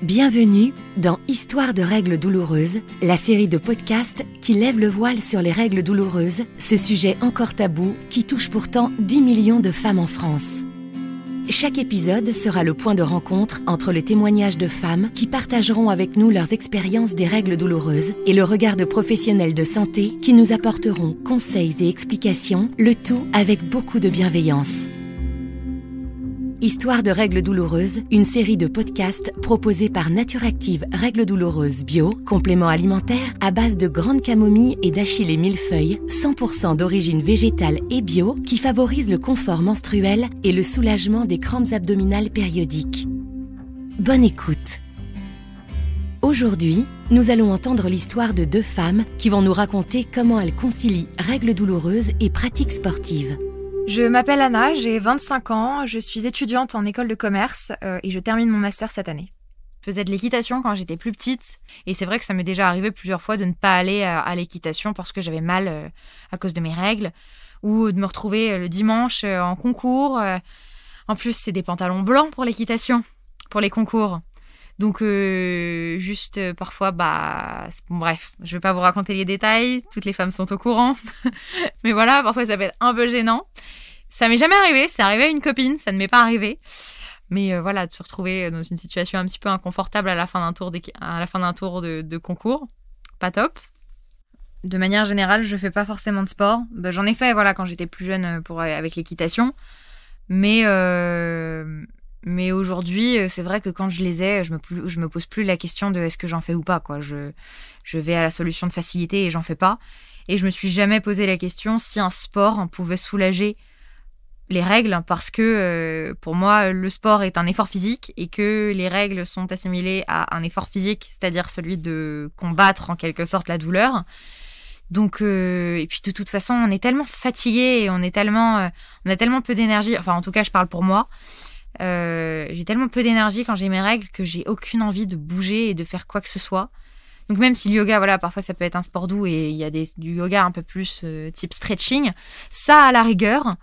Bienvenue dans Histoire de règles douloureuses, la série de podcasts qui lève le voile sur les règles douloureuses, ce sujet encore tabou qui touche pourtant 10 millions de femmes en France. Chaque épisode sera le point de rencontre entre les témoignages de femmes qui partageront avec nous leurs expériences des règles douloureuses et le regard de professionnels de santé qui nous apporteront conseils et explications, le tout avec beaucoup de bienveillance. Histoire de règles douloureuses, une série de podcasts proposés par Naturactive Règles douloureuses bio, complément alimentaire à base de grande camomille et d'achillée millefeuille, 100% d'origine végétale et bio, qui favorise le confort menstruel et le soulagement des crampes abdominales périodiques. Bonne écoute. Aujourd'hui, nous allons entendre l'histoire de deux femmes qui vont nous raconter comment elles concilient règles douloureuses et pratiques sportives. Je m'appelle Anna, j'ai 25 ans, je suis étudiante en école de commerce et je termine mon master cette année. Je faisais de l'équitation quand j'étais plus petite et c'est vrai que ça m'est déjà arrivé plusieurs fois de ne pas aller à l'équitation parce que j'avais mal à cause de mes règles ou de me retrouver le dimanche en concours. En plus, c'est des pantalons blancs pour l'équitation, pour les concours. Donc juste parfois, bref, je vais pas vous raconter les détails, toutes les femmes sont au courant. Mais voilà, parfois ça peut être un peu gênant. Ça m'est jamais arrivé, c'est arrivé à une copine, ça ne m'est pas arrivé. Mais voilà, de se retrouver dans une situation un petit peu inconfortable à la fin d'un tour de concours, pas top. De manière générale, je fais pas forcément de sport. J'en ai fait quand j'étais plus jeune avec l'équitation. Mais aujourd'hui, c'est vrai que quand je les ai, je me pose plus la question de est-ce que j'en fais ou pas, quoi. Je vais à la solution de facilité et j'en fais pas. Et je me suis jamais posé la question si un sport pouvait soulager les règles, parce que pour moi, le sport est un effort physique et que les règles sont assimilées à un effort physique, c'est-à-dire celui de combattre en quelque sorte la douleur. Donc, et puis de toute façon, on est tellement fatigué et on a tellement peu d'énergie. Enfin, en tout cas, je parle pour moi. J'ai tellement peu d'énergie quand j'ai mes règles que j'ai aucune envie de bouger et de faire quoi que ce soit. Donc même si le yoga, parfois ça peut être un sport doux et il y a du yoga un peu plus type stretching, ça à la rigueur,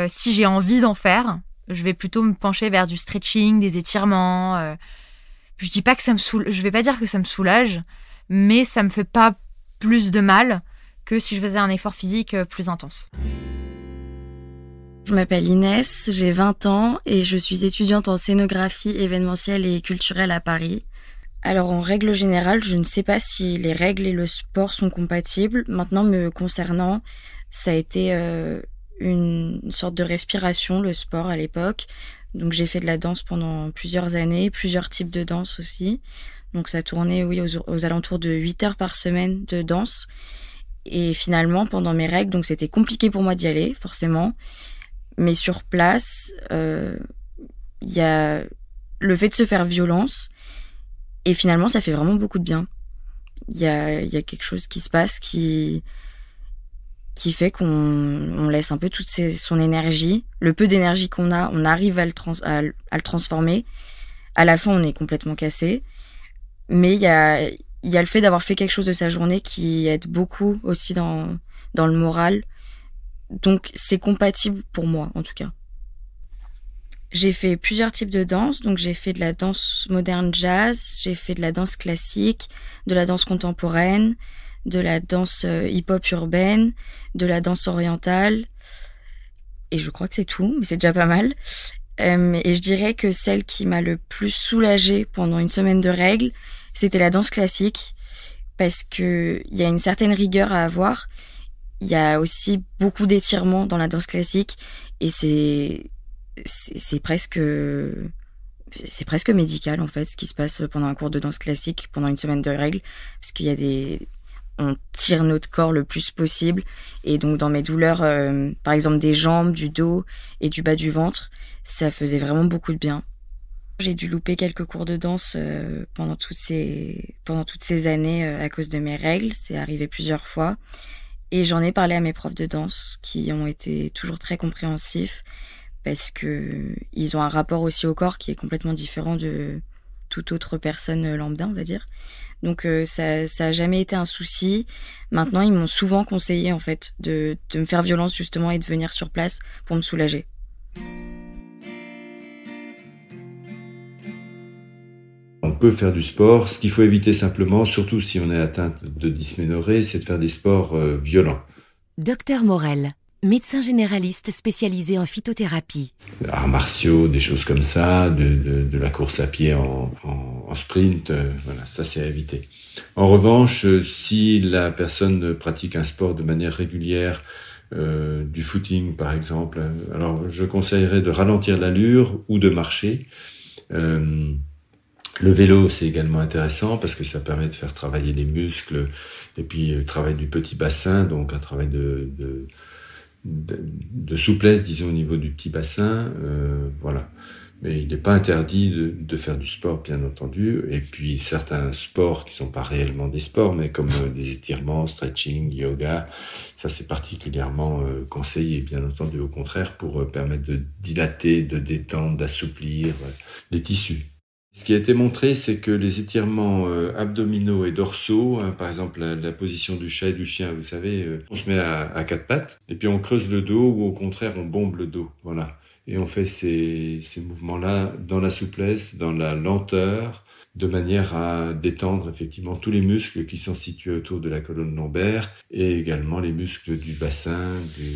si j'ai envie d'en faire, je vais plutôt me pencher vers du stretching, des étirements. Je dis pas que ça me je vais pas dire que ça me soulage, mais ça me fait pas plus de mal que si je faisais un effort physique plus intense. Je m'appelle Inès, j'ai 20 ans et je suis étudiante en scénographie événementielle et culturelle à Paris. Alors en règle générale, je ne sais pas si les règles et le sport sont compatibles. Maintenant, me concernant, ça a été une sorte de respiration, le sport à l'époque. Donc j'ai fait de la danse pendant plusieurs années, plusieurs types de danse aussi. Donc ça tournait aux alentours de 8 heures par semaine de danse. Et finalement, pendant mes règles, donc c'était compliqué pour moi d'y aller, forcément. Mais sur place, y a le fait de se faire violence et finalement, ça fait vraiment beaucoup de bien. Il y a quelque chose qui se passe qui fait qu'on laisse un peu toute son énergie. Le peu d'énergie qu'on a, on arrive à le transformer. À la fin, on est complètement cassé. Mais il y a le fait d'avoir fait quelque chose de sa journée qui aide beaucoup aussi dans le moral. Donc, c'est compatible pour moi, en tout cas. J'ai fait plusieurs types de danse. Donc, j'ai fait de la danse moderne jazz, j'ai fait de la danse classique, de la danse contemporaine, de la danse hip-hop urbaine, de la danse orientale. Et je crois que c'est tout, mais c'est déjà pas mal. Et je dirais que celle qui m'a le plus soulagée pendant une semaine de règles, c'était la danse classique, parce qu'il y a une certaine rigueur à avoir. Il y a aussi beaucoup d'étirements dans la danse classique et c'est presque médical en fait ce qui se passe pendant un cours de danse classique pendant une semaine de règles, parce on tire notre corps le plus possible. Et donc dans mes douleurs, par exemple des jambes, du dos et du bas du ventre, ça faisait vraiment beaucoup de bien. J'ai dû louper quelques cours de danse pendant toutes ces années à cause de mes règles. C'est arrivé plusieurs fois. Et j'en ai parlé à mes profs de danse qui ont été toujours très compréhensifs, parce qu'ils ont un rapport aussi au corps qui est complètement différent de toute autre personne lambda, on va dire. Donc ça a jamais été un souci. Maintenant, ils m'ont souvent conseillé en fait de me faire violence justement et de venir sur place pour me soulager. peut faire du sport. Ce qu'il faut éviter simplement, surtout si on est atteint de dysménorrhée, c'est de faire des sports violents. Docteur Morel, médecin généraliste spécialisé en phytothérapie. Arts martiaux, des choses comme ça, de la course à pied en sprint, voilà, ça c'est à éviter. En revanche, si la personne pratique un sport de manière régulière, du footing par exemple, alors je conseillerais de ralentir l'allure ou de marcher. Le vélo, c'est également intéressant parce que ça permet de faire travailler les muscles et puis le travail du petit bassin, donc un travail de souplesse, disons, au niveau du petit bassin, voilà. Mais il n'est pas interdit de faire du sport, bien entendu. Et puis certains sports qui sont pas réellement des sports, mais comme des étirements, stretching, yoga, ça c'est particulièrement conseillé, bien entendu, au contraire, pour permettre de dilater, de détendre, d'assouplir les tissus. Ce qui a été montré, c'est que les étirements abdominaux et dorsaux, par exemple la position du chat et du chien, vous savez, on se met à quatre pattes, et puis on creuse le dos, ou au contraire on bombe le dos, voilà. Et on fait ces mouvements-là dans la souplesse, dans la lenteur, de manière à détendre effectivement tous les muscles qui sont situés autour de la colonne lombaire et également les muscles du bassin, du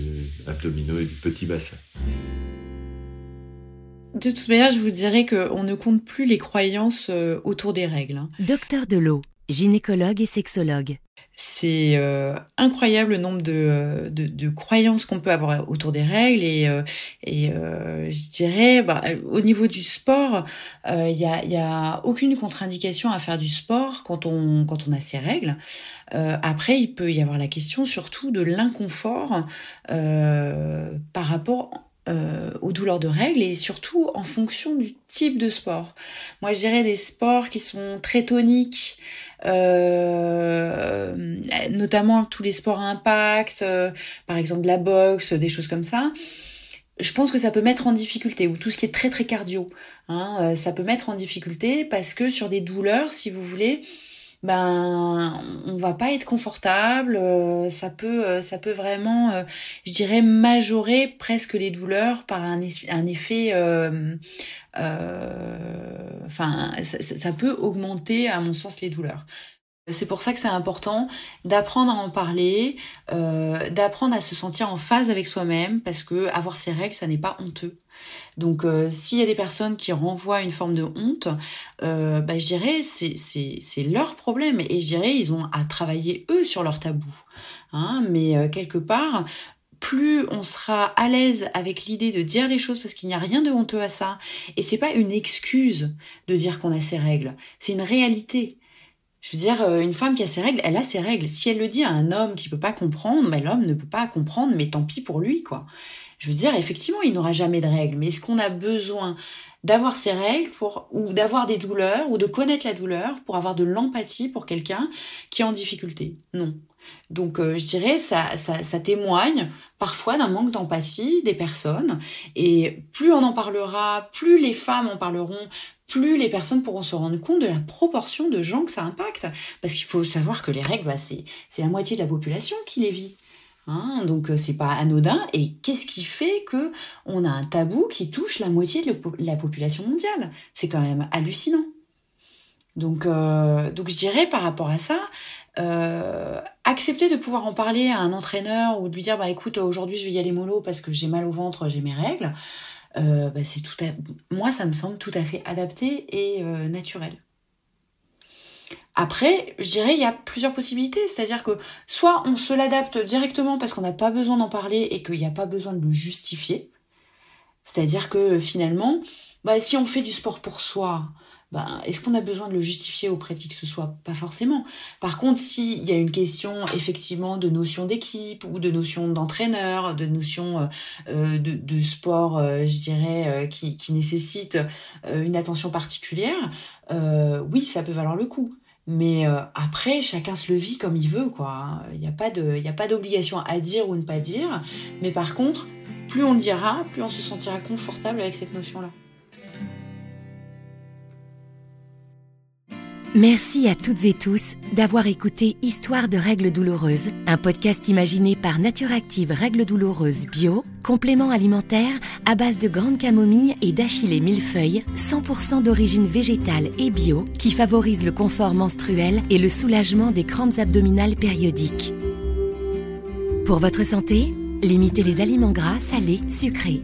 abdominaux et du petit bassin. De toute manière, je vous dirais qu'on ne compte plus les croyances autour des règles. Docteur Delot, gynécologue et sexologue. C'est incroyable le nombre de croyances qu'on peut avoir autour des règles et je dirais au niveau du sport, il y a aucune contre-indication à faire du sport quand on a ses règles. Après, il peut y avoir la question surtout de l'inconfort par rapport aux douleurs de règles et surtout en fonction du type de sport. Moi, je dirais des sports qui sont très toniques, notamment tous les sports à impact, par exemple de la boxe, des choses comme ça. Je pense que ça peut mettre en difficulté, ou tout ce qui est très très cardio, ça peut mettre en difficulté parce que sur des douleurs, si vous voulez, on va pas être confortable, ça peut vraiment, je dirais, majorer presque les douleurs par un effet, ça peut augmenter à mon sens les douleurs. C'est pour ça que c'est important d'apprendre à en parler, d'apprendre à se sentir en phase avec soi-même, parce que avoir ses règles, ça n'est pas honteux. Donc, s'il y a des personnes qui renvoient une forme de honte, je dirais c'est leur problème, et je dirais ils ont à travailler eux sur leur tabou. Mais quelque part, plus on sera à l'aise avec l'idée de dire les choses, parce qu'il n'y a rien de honteux à ça, et c'est pas une excuse de dire qu'on a ses règles, c'est une réalité. Je veux dire, une femme qui a ses règles, elle a ses règles. Si elle le dit à un homme qui peut pas comprendre, l'homme ne peut pas comprendre, mais tant pis pour lui, quoi. Je veux dire, effectivement, il n'aura jamais de règles. Mais est-ce qu'on a besoin d'avoir ses règles ou d'avoir des douleurs, ou de connaître la douleur pour avoir de l'empathie pour quelqu'un qui est en difficulté? Non. Donc, je dirais, ça témoigne parfois d'un manque d'empathie des personnes. Et plus on en parlera, plus les femmes en parleront, plus les personnes pourront se rendre compte de la proportion de gens que ça impacte. Parce qu'il faut savoir que les règles, c'est la moitié de la population qui les vit. Donc c'est pas anodin. Et qu'est-ce qui fait que on a un tabou qui touche la moitié de la population mondiale? C'est quand même hallucinant. Donc je dirais par rapport à ça, accepter de pouvoir en parler à un entraîneur ou de lui dire écoute, aujourd'hui je vais y aller mollo parce que j'ai mal au ventre, j'ai mes règles. Moi ça me semble tout à fait adapté et naturel. Après, je dirais il y a plusieurs possibilités, c'est-à-dire que soit on se l'adapte directement parce qu'on n'a pas besoin d'en parler et qu'il n'y a pas besoin de le justifier, c'est-à-dire que finalement, si on fait du sport pour soi, est-ce qu'on a besoin de le justifier auprès de qui que ce soit? Pas forcément. Par contre, s'il y a une question effectivement de notion d'équipe ou de notion d'entraîneur, de notion de sport, je dirais, qui nécessite une attention particulière, oui, ça peut valoir le coup. Mais après, chacun se le vit comme il veut, quoi. Il n'y a pas d'obligation à dire ou ne pas dire. Mais par contre, plus on le dira, plus on se sentira confortable avec cette notion-là. Merci à toutes et tous d'avoir écouté Histoire de règles douloureuses, un podcast imaginé par Nature Active Règles douloureuses bio Complément alimentaire à base de grande camomille et d'achillée millefeuille, 100% d'origine végétale et bio, qui favorise le confort menstruel et le soulagement des crampes abdominales périodiques. Pour votre santé, limitez les aliments gras, salés, sucrés.